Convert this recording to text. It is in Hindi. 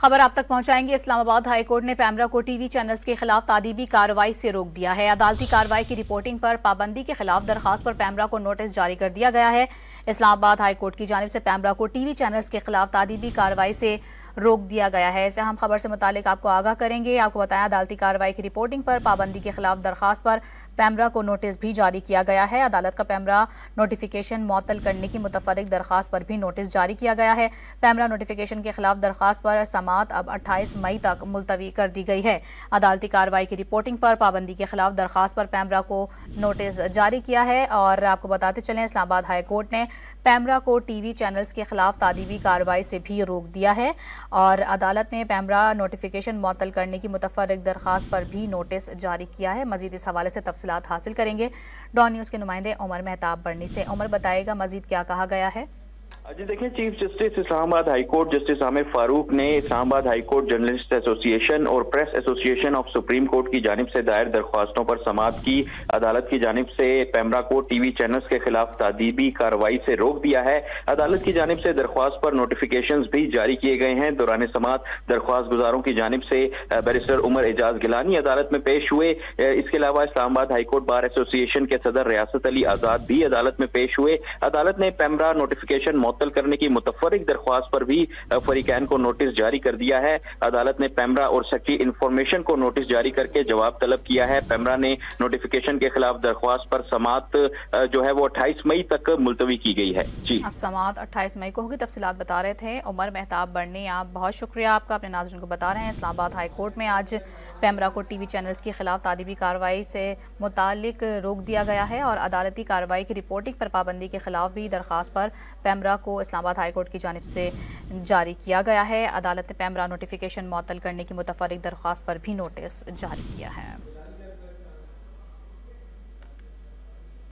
खबर आप तक पहुंचाएंगे। इस्लामाबाद हाईकोर्ट ने पैमरा को टीवी चैनल्स के खिलाफ तादीबी कार्रवाई से रोक दिया है। अदालती कार्रवाई की रिपोर्टिंग पर पाबंदी के खिलाफ दरखास्त पर पैमरा को नोटिस जारी कर दिया गया है। इस्लामाबाद हाईकोर्ट की जानिब से पैमरा को टीवी चैनल्स के खिलाफ तादीबी कार्रवाई से रोक दिया गया है। इसे हम खबर से मुतालिक आपको आगाह करेंगे। आपको बताया, अदालती कार्रवाई की रिपोर्टिंग पर पाबंदी के खिलाफ दरखास्त पर पैमरा को नोटिस भी जारी किया गया है। अदालत का पैमरा नोटिफिकेशन मुअत्तल करने की मुतफर्रिक दरखास्त पर भी नोटिस जारी किया गया है। पैमरा नोटिफिकेशन के खिलाफ दरखास्त पर समाअत अब 28 मई तक मुलतवी कर दी गई है। अदालती कार्रवाई की रिपोर्टिंग पर पाबंदी के खिलाफ दरखास्त पर पैमरा को नोटिस जारी किया है। और आपको बताते चलें, इस्लामाबाद हाईकोर्ट ने पैमरा को टीवी चैनल्स के खिलाफ तादीबी कार्रवाई से भी रोक दिया है और अदालत ने पैमरा नोटिफिकेशन मुअत्तल करने की मुतफर्रिक दरखास्त पर भी नोटिस जारी किया है। मजीद इस हवाले से तफसीलात हासिल करेंगे डॉन न्यूज़ के नुमाइंदे उमर मेहताब बरनी से। उमर, बताएगा मजीद क्या कहा गया है? जी देखिए, chief justice Islamabad high court justice Aamir Farooq ने इस्लामाबाद हाईकोर्ट जर्नलिस्ट एसोसिएशन और press association of supreme court की जानिब से दायर दरख्वास्तों पर समाअत की। अदालत की जानिब से पैमरा को टीवी चैनल्स के खिलाफ तादीबी कार्रवाई से रोक दिया है। अदालत की जानिब से दरख्वास्त पर नोटिफिकेशंस भी जारी किए गए हैं। दौरान समाअत दरख्वास्त गुजारों की जानिब से बैरिस्टर उमर एजाज गिलानी अदालत में पेश हुए। इसके अलावा इस्लामाबाद हाईकोर्ट बार एसोसिएशन के सदर रियासत अली आजाद भी अदालत में पेश हुए। अदालत ने पैमरा नोटिफिकेशन मुअत्तल करने की मुतफर्रिक दरख्वास्त पर भी फरीकैन को नोटिस जारी कर दिया है। अदालत ने पैमरा और सेक्रेटरी इंफॉर्मेशन को नोटिस जारी करके जवाब तलब किया है। पैमरा ने नोटिफिकेशन के खिलाफ दरख्वास्त पर समाअत जो है वो 28 मई तक मुलतवी की गई है। जी, अब समाअत 28 मई को होगी। तफसीलात बता रहे थे उमर मेहताब बरनी। आप बहुत शुक्रिया आपका, अपने नाज़रीन को बता रहे हैं। इस्लामाबाद हाईकोर्ट में आज पैमरा को टीवी चैनल्स के खिलाफ तादीबी कार्रवाई से मुतालिक रोक दिया गया है और अदालती कार्रवाई की रिपोर्टिंग पर पाबंदी के खिलाफ भी दरखास्त पर पैमरा को इस्लामाबाद हाईकोर्ट की जानिब से जारी किया गया है। अदालत ने पैमरा नोटिफिकेशन मुअत्तल करने की मुतफर्रिक दरखास्त पर भी नोटिस जारी किया है।